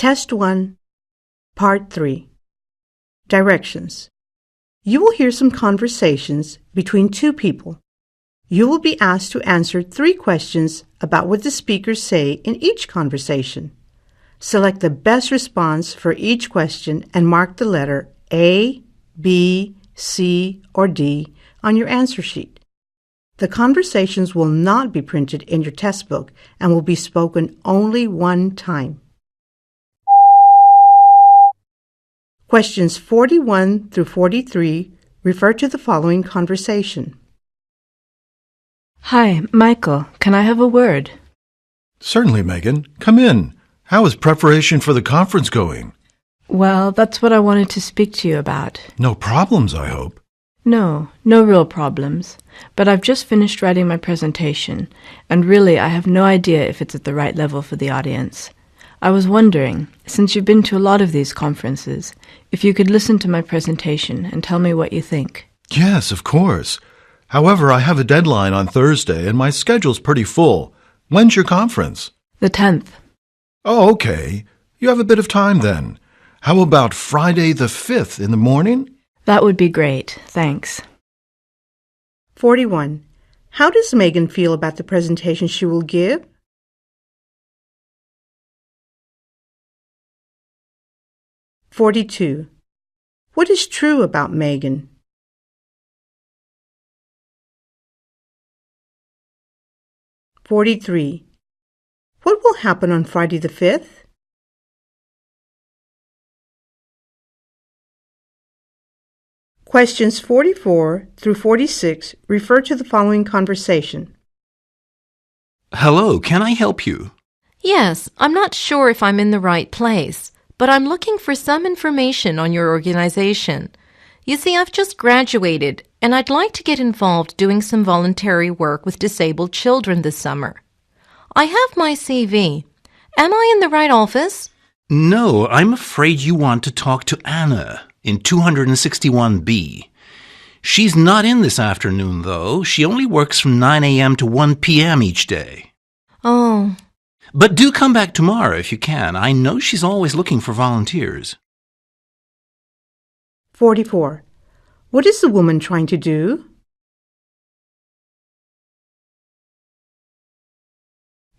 Test 1, Part 3. Directions. You will hear some conversations between two people. You will be asked to answer 3 questions about what the speakers say in each conversation. Select the best response for each question and mark the letter A, B, C, or D on your answer sheet. The conversations will not be printed in your test book and will be spoken only one time. Questions 41 through 43 refer to the following conversation. Hi, Michael. Can I have a word? Certainly, Megan. Come in. How is preparation for the conference going? Well, that's what I wanted to speak to you about. No problems, I hope. No real problems. But I've just finished writing my presentation, and really I have no idea if it's at the right level for the audience. I was wondering, since you've been to a lot of these conferences, if you could listen to my presentation and tell me what you think. Yes, of course. However, I have a deadline on Thursday, and my schedule's pretty full. When's your conference? The 10th. Oh, okay. You have a bit of time then. How about Friday the 5th in the morning? That would be great. Thanks. 41. How does Megan feel about the presentation she will give? (42) What is true about Megan? (43) What will happen on Friday the 5th? Questions 44 through 46 refer to the following conversation. Hello, can I help you? Yes, I'm not sure if I'm in the right place, but I'm looking for some information on your organization. You see, I've just graduated, and I'd like to get involved doing some voluntary work with disabled children this summer. I have my CV. Am I in the right office? No, I'm afraid you want to talk to Anna in 261B. She's not in this afternoon, though. She only works from 9 a.m. to 1 p.m. each day. Oh. But do come back tomorrow if you can. I know she's always looking for volunteers. 44. What is the woman trying to do?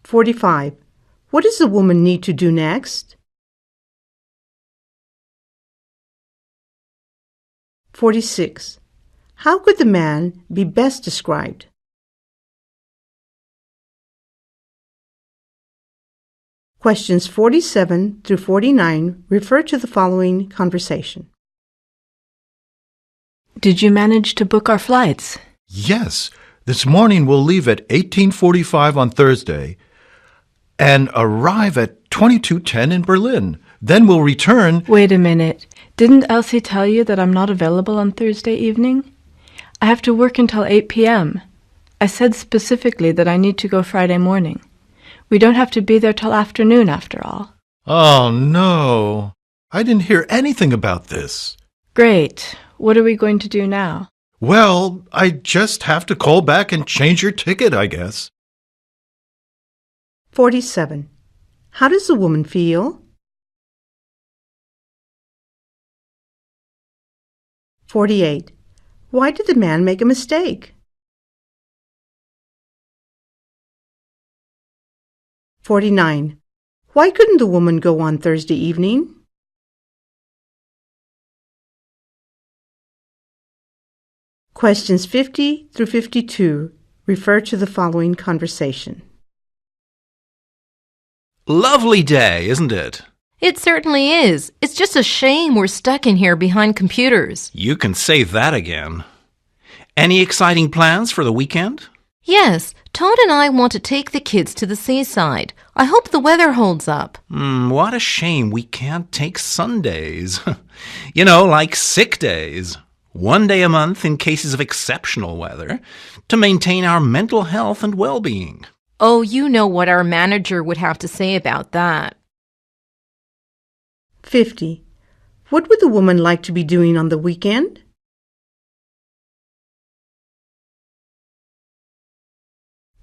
45. What does the woman need to do next? 46. How could the man be best described? Questions 47 through 49 refer to the following conversation. Did you manage to book our flights? Yes. This morning we'll leave at 18:45 on Thursday and arrive at 22:10 in Berlin. Then we'll return. Wait a minute. Didn't Elsie tell you that I'm not available on Thursday evening? I have to work until 8 p.m. I said specifically that I need to go Friday morning. We don't have to be there till afternoon, after all. Oh, no. I didn't hear anything about this. Great. What are we going to do now? Well, I just have to call back and change your ticket, I guess. 47. How does the woman feel? 48. Why did the man make a mistake? 49. Why couldn't the woman go on Thursday evening? Questions 50 through 52 refer to the following conversation. Lovely day, isn't it? It certainly is. It's just a shame we're stuck in here behind computers. You can say that again. Any exciting plans for the weekend? Yes, Todd and I want to take the kids to the seaside. I hope the weather holds up. What a shame we can't take Sundays. You know, like sick days. 1 day a month in cases of exceptional weather to maintain our mental health and well-being. Oh, you know what our manager would have to say about that. 50. What would the woman like to be doing on the weekend?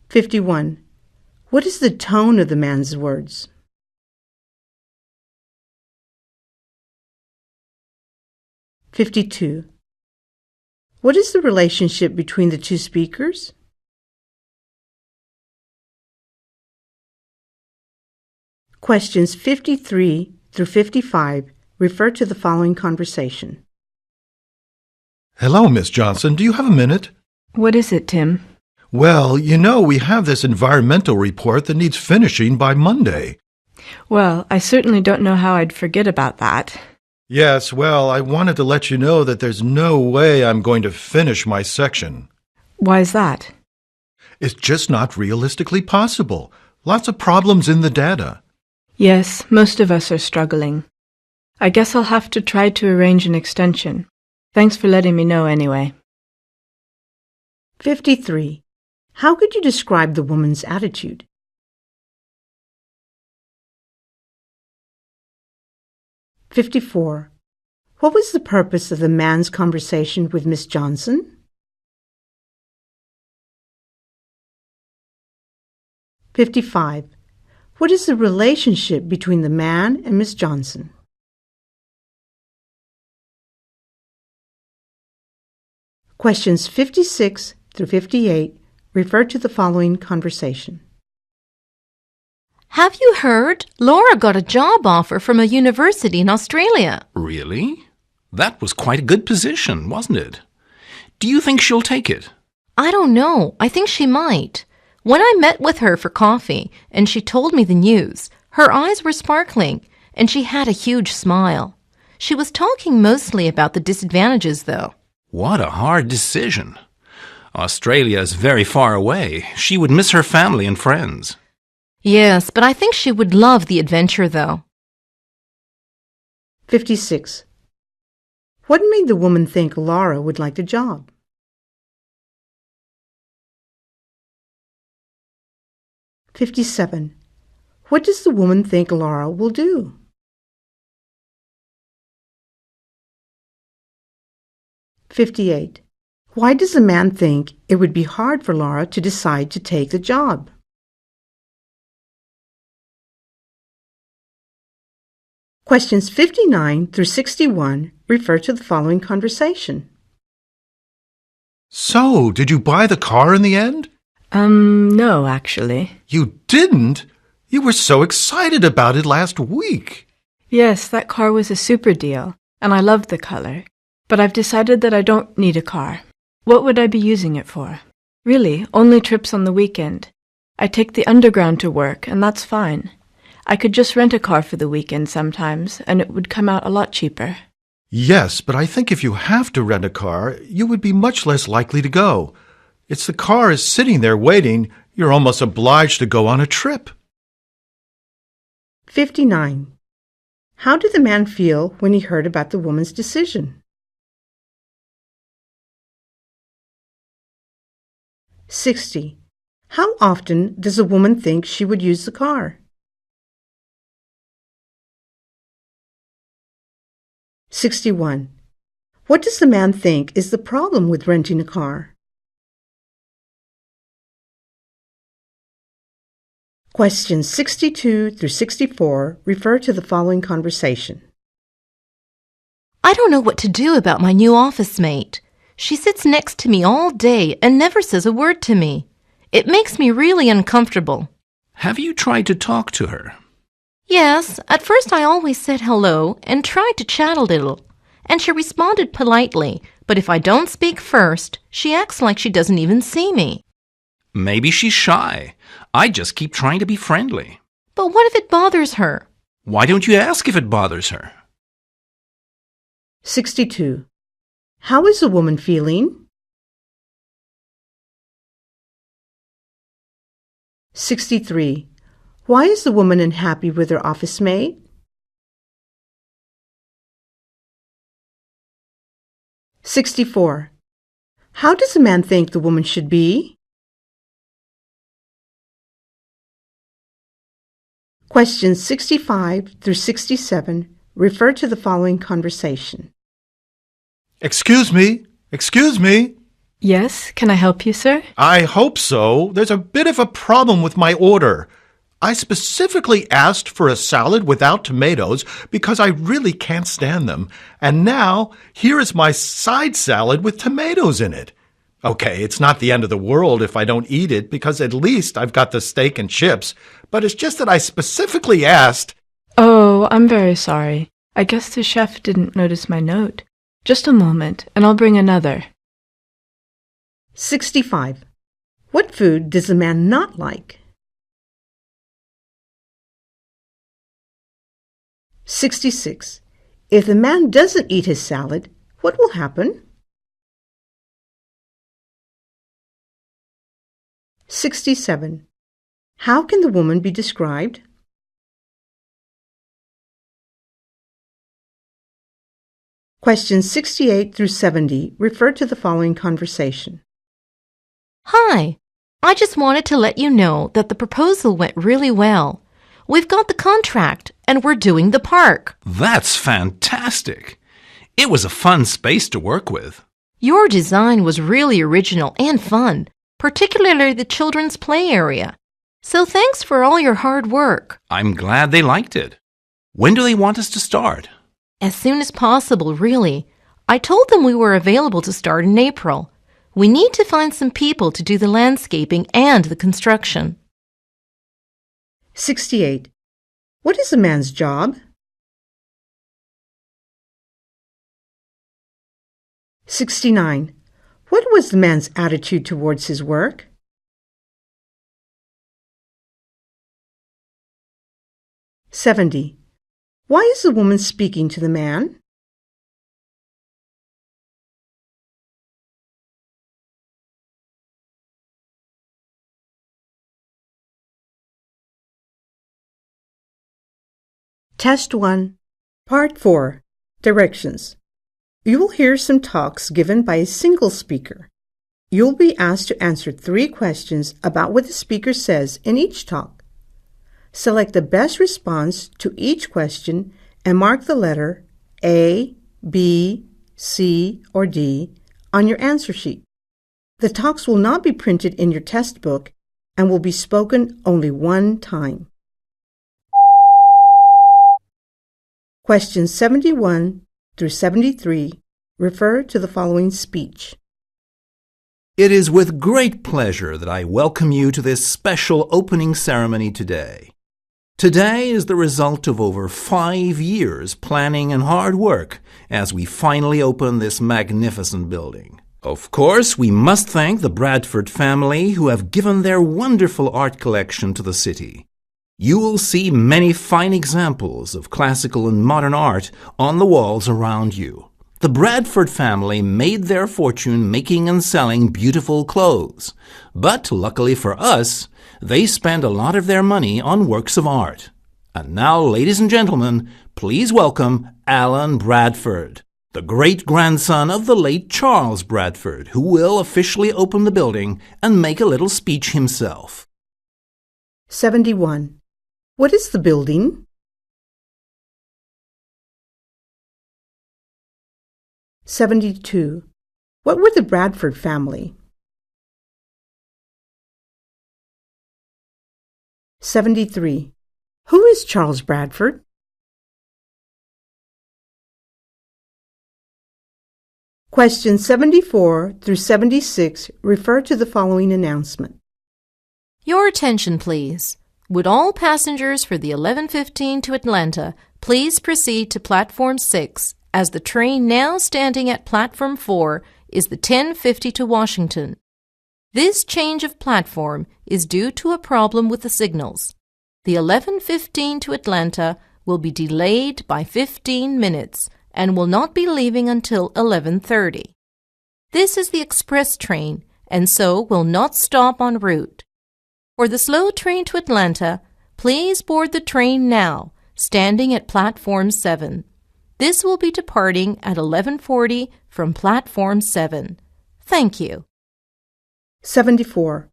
51. What is the tone of the man's words? 52. What is the relationship between the two speakers? Questions 53 through 55 refer to the following conversation. Hello, Miss Johnson. Do you have a minute? What is it, Tim? Well, we have this environmental report that needs finishing by Monday. Well, I certainly don't know how I'd forget about that. Yes, well, I wanted to let you know that there's no way I'm going to finish my section. Why's that? It's just not realistically possible. Lots of problems in the data. Yes, most of us are struggling. I guess I'll have to try to arrange an extension. Thanks for letting me know anyway. 53. How could you describe the woman's attitude? (54) What was the purpose of the man's conversation with Miss Johnson? (55) What is the relationship between the man and Miss Johnson? Questions 56 through 58 refer to the following conversation. Have you heard? Laura got a job offer from a university in Australia. Really? That was quite a good position, wasn't it? Do you think she'll take it? I don't know. I think she might. When I met with her for coffee and she told me the news, her eyes were sparkling and she had a huge smile. She was talking mostly about the disadvantages, though. What a hard decision. Australia is very far away. She would miss her family and friends. Yes, but I think she would love the adventure, though. 56. What made the woman think Laura would like the job? (57) What does the woman think Laura will do? (58) Why does the man think it would be hard for Laura to decide to take the job? Questions 59 through 61 refer to the following conversation. So, did you buy the car in the end? No, actually. You didn't? You were so excited about it last week. Yes, that car was a super deal, and I loved the color. But I've decided that I don't need a car. What would I be using it for? Really, only trips on the weekend. I take the underground to work, and that's fine. I could just rent a car for the weekend sometimes, and it would come out a lot cheaper. Yes, but I think if you have to rent a car, you would be much less likely to go. It's the car is sitting there waiting, you're almost obliged to go on a trip. 59. How did the man feel when he heard about the woman's decision? 60. How often does a woman think she would use the car? 61. What does the man think is the problem with renting a car? Questions 62 through 64 refer to the following conversation. I don't know what to do about my new office mate. She sits next to me all day and never says a word to me. It makes me really uncomfortable. Have you tried to talk to her? Yes, at first I always said hello and tried to chat a little, and she responded politely, but if I don't speak first, she acts like she doesn't even see me. Maybe she's shy. I just keep trying to be friendly. But what if it bothers her? Why don't you ask if it bothers her? 62. How is the woman feeling? 63. Why is the woman unhappy with her office mate? 64. How does the man think the woman should be? Questions 65 through 67 refer to the following conversation. Excuse me? Excuse me? Yes, can I help you, sir? I hope so. There's a bit of a problem with my order. I specifically asked for a salad without tomatoes because I really can't stand them. And now, here is my side salad with tomatoes in it. Okay, it's not the end of the world if I don't eat it because at least I've got the steak and chips, but it's just that I specifically asked. Oh, I'm very sorry. I guess the chef didn't notice my note. Just a moment, and I'll bring another. 65. What food does a man not like? 66. If the man doesn't eat his salad, what will happen? 67. How can the woman be described? Questions 68 through 70 refer to the following conversation. Hi, I just wanted to let you know that the proposal went really well. We've got the contract and we're doing the park. That's fantastic. It was a fun space to work with. Your design was really original and fun, particularly the children's play area. So thanks for all your hard work. I'm glad they liked it. When do they want us to start? As soon as possible, really. I told them we were available to start in April. We need to find some people to do the landscaping and the construction. 68. What is a man's job? 69. What was the man's attitude towards his work? 70. Why is the woman speaking to the man? 1. Part 4. Directions. You will hear some talks given by a single speaker. You will be asked to answer 3 questions about what the speaker says in each talk. Select the best response to each question and mark the letter A, B, C, or D on your answer sheet. The talks will not be printed in your test book and will be spoken only one time. Questions 71 through 73 refer to the following speech. It is with great pleasure that I welcome you to this special opening ceremony today. Today is the result of over 5 years planning and hard work as we finally open this magnificent building. Of course, we must thank the Bradford family who have given their wonderful art collection to the city. You will see many fine examples of classical and modern art on the walls around you. The Bradford family made their fortune making and selling beautiful clothes. But luckily for us, they spend a lot of their money on works of art. And now, ladies and gentlemen, please welcome Alan Bradford, the great-grandson of the late Charles Bradford, who will officially open the building and make a little speech himself. 71. What is the building? 72. What were the Bradford family? 73. Who is Charles Bradford? 74 through 76 refer to the following announcement. Your attention, please. Would all passengers for the 11:15 to Atlanta please proceed to Platform 6, as the train now standing at Platform 4 is the 10:50 to Washington. This change of platform is due to a problem with the signals. The 11:15 to Atlanta will be delayed by 15 minutes and will not be leaving until 11:30. This is the express train and so will not stop en route. For the slow train to Atlanta, please board the train now, standing at Platform 7. This will be departing at 11:40 from Platform 7. Thank you. 74.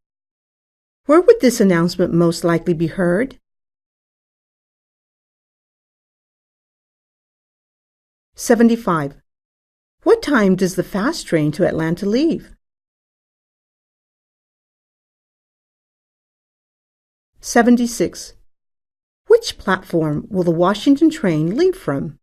Where would this announcement most likely be heard? 75. What time does the fast train to Atlanta leave? 76. Which platform will the Washington train leave from?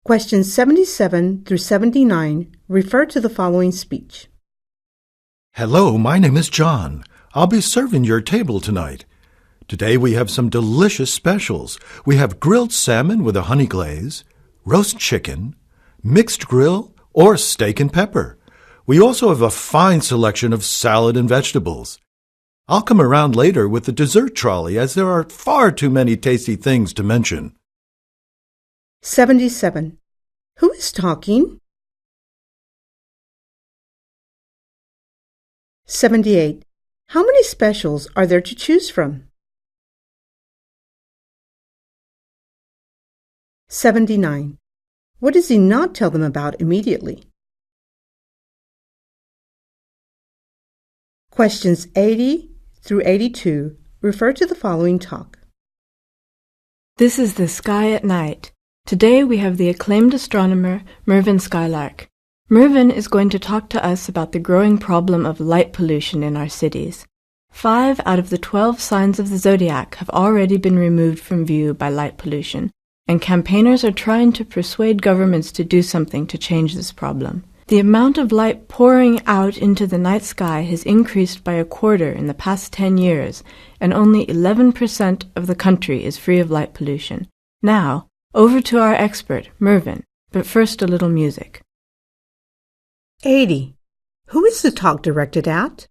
Questions 77 through 79 refer to the following speech. Hello, my name is John. I'll be serving your table tonight. Today we have some delicious specials. We have grilled salmon with a honey glaze, roast chicken, mixed grill, or steak and pepper. We also have a fine selection of salad and vegetables. I'll come around later with the dessert trolley as there are far too many tasty things to mention. 77. Who is talking? 78. How many specials are there to choose from? 79. What does he not tell them about immediately? Questions 80 through 82 refer to the following talk. This is the sky at night. Today we have the acclaimed astronomer Mervyn Skylark. Mervyn is going to talk to us about the growing problem of light pollution in our cities. 5 out of the 12 signs of the zodiac have already been removed from view by light pollution, and campaigners are trying to persuade governments to do something to change this problem. The amount of light pouring out into the night sky has increased by a quarter in the past 10 years, and only 11% of the country is free of light pollution. Now, over to our expert, Mervyn, but first a little music. 80. Who is the talk directed at?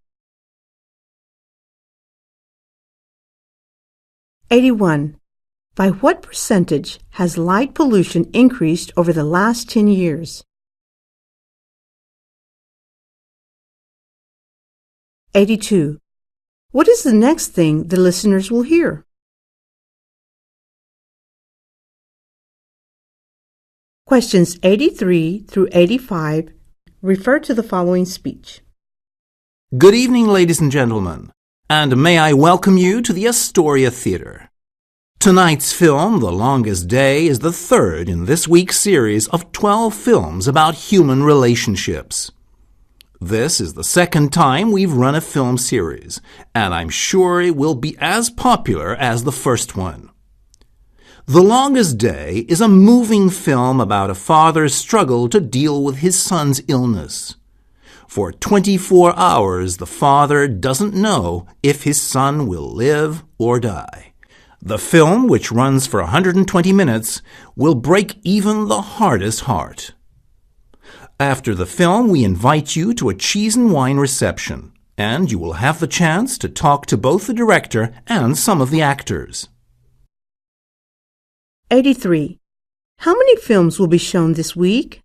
81. By what percentage has light pollution increased over the last 10 years? 82. What is the next thing the listeners will hear? Questions 83 through 85 refer to the following speech. Good evening, ladies and gentlemen, and may I welcome you to the Astoria Theater. Tonight's film, The Longest Day, is the third in this week's series of 12 films about human relationships. This is the second time we've run a film series, and I'm sure it will be as popular as the first one. The Longest Day is a moving film about a father's struggle to deal with his son's illness. For 24 hours, the father doesn't know if his son will live or die. The film, which runs for 120 minutes, will break even the hardest heart. After the film, we invite you to a cheese and wine reception, and you will have the chance to talk to both the director and some of the actors. 83. How many films will be shown this week?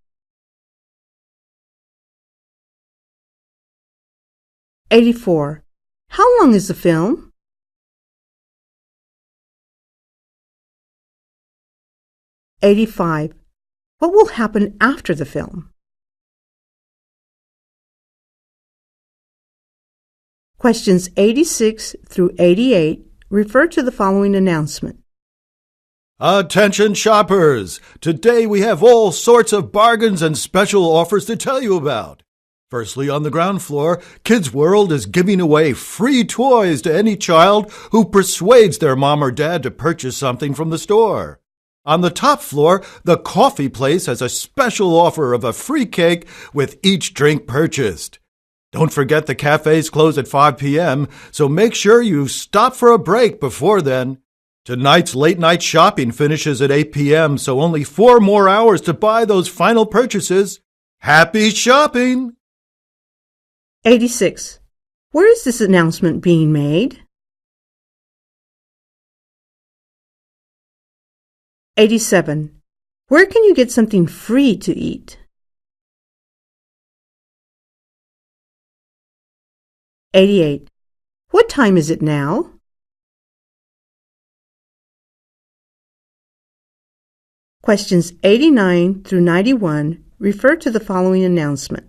84. How long is the film? 85. What will happen after the film? Questions 86 through 88 refer to the following announcement. Attention shoppers! Today we have all sorts of bargains and special offers to tell you about. Firstly, on the ground floor, Kids World is giving away free toys to any child who persuades their mom or dad to purchase something from the store. On the top floor, the coffee place has a special offer of a free cake with each drink purchased. Don't forget the cafes close at 5 p.m., so make sure you stop for a break before then. Tonight's late-night shopping finishes at 8 p.m., so only 4 more hours to buy those final purchases. Happy shopping! 86. Where is this announcement being made? 87. Where can you get something free to eat? 88. What time is it now? 89 through 91 refer to the following announcement.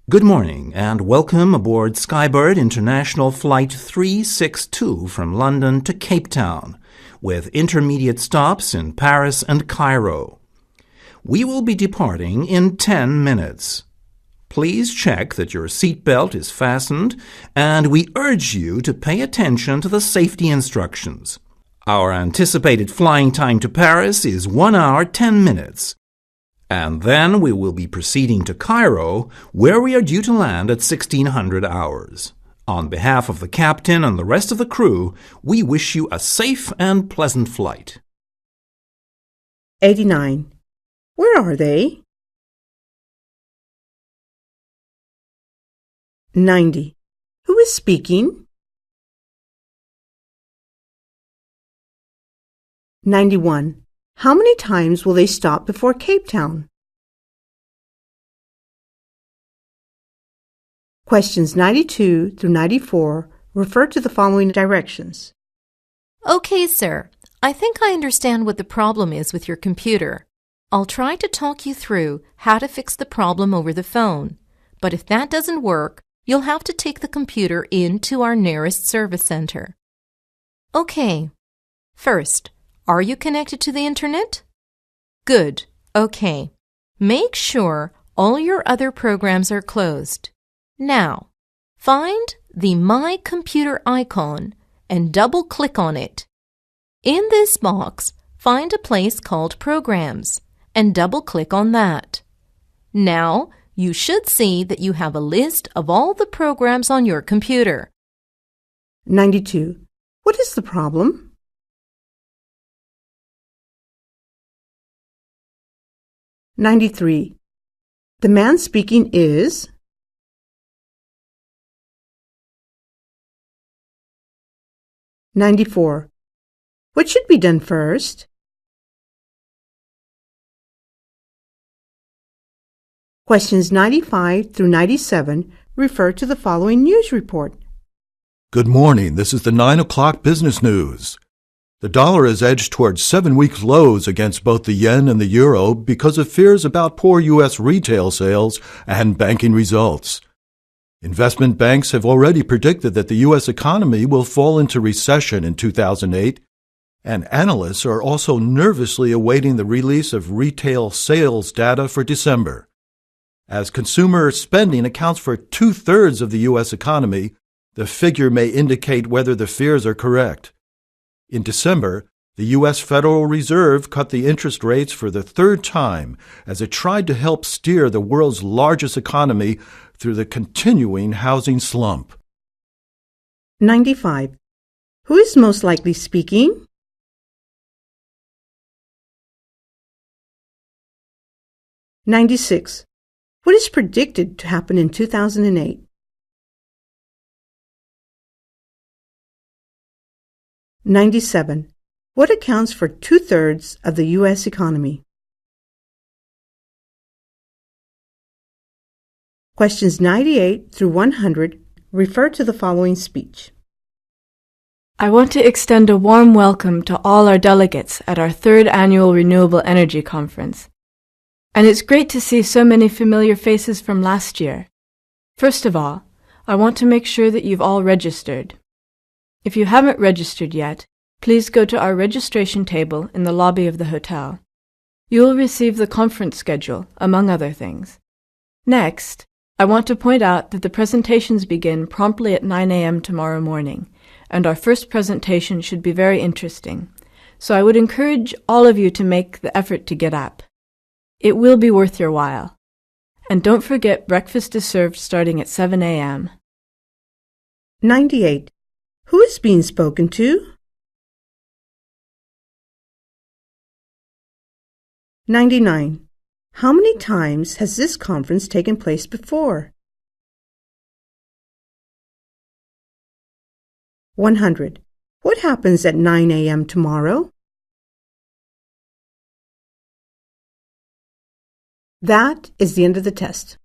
Good morning and welcome aboard Skybird International Flight 362 from London to Cape Town, with intermediate stops in Paris and Cairo. We will be departing in 10 minutes. Please check that your seatbelt is fastened, and we urge you to pay attention to the safety instructions. Our anticipated flying time to Paris is 1 hour 10 minutes. And then we will be proceeding to Cairo, where we are due to land at 1600 hours. On behalf of the captain and the rest of the crew, we wish you a safe and pleasant flight. 89. Where are they? 90. Who is speaking? 91. How many times will they stop before Cape Town? Questions 92 through 94 refer to the following directions. Okay, sir. I think I understand what the problem is with your computer. I'll try to talk you through how to fix the problem over the phone. But if that doesn't work, you'll have to take the computer in to our nearest service center. Okay. First, are you connected to the internet? Good. Okay. Make sure all your other programs are closed. Now, find the My Computer icon and double-click on it. In this box, find a place called Programs and double-click on that. Now, you should see that you have a list of all the programs on your computer. 92. What is the problem? '93. The man speaking is? '94. What should be done first? Questions 95 through 97 refer to the following news report. Good morning. This is the 9 o'clock business news. The dollar has edged towards 7-week lows against both the yen and the euro because of fears about poor U.S. retail sales and banking results. Investment banks have already predicted that the U.S. economy will fall into recession in 2008, and analysts are also nervously awaiting the release of retail sales data for December. As consumer spending accounts for 2/3 of the U.S. economy, the figure may indicate whether the fears are correct. In December, the U.S. Federal Reserve cut the interest rates for the third time as it tried to help steer the world's largest economy through the continuing housing slump. 95. Who is most likely speaking? '96. What is predicted to happen in 2008? 97. What accounts for 2/3 of the U.S. economy? Questions 98 through 100 refer to the following speech. I want to extend a warm welcome to all our delegates at our 3rd annual Renewable Energy Conference. And it's great to see so many familiar faces from last year. First of all, I want to make sure that you've all registered. If you haven't registered yet, please go to our registration table in the lobby of the hotel. You will receive the conference schedule, among other things. Next, I want to point out that the presentations begin promptly at 9 a.m. tomorrow morning, and our first presentation should be very interesting, so I would encourage all of you to make the effort to get up. It will be worth your while. And don't forget breakfast is served starting at 7 a.m. 98. Who is being spoken to? 99. How many times has this conference taken place before? 100. What happens at 9 a.m. tomorrow? That is the end of the test.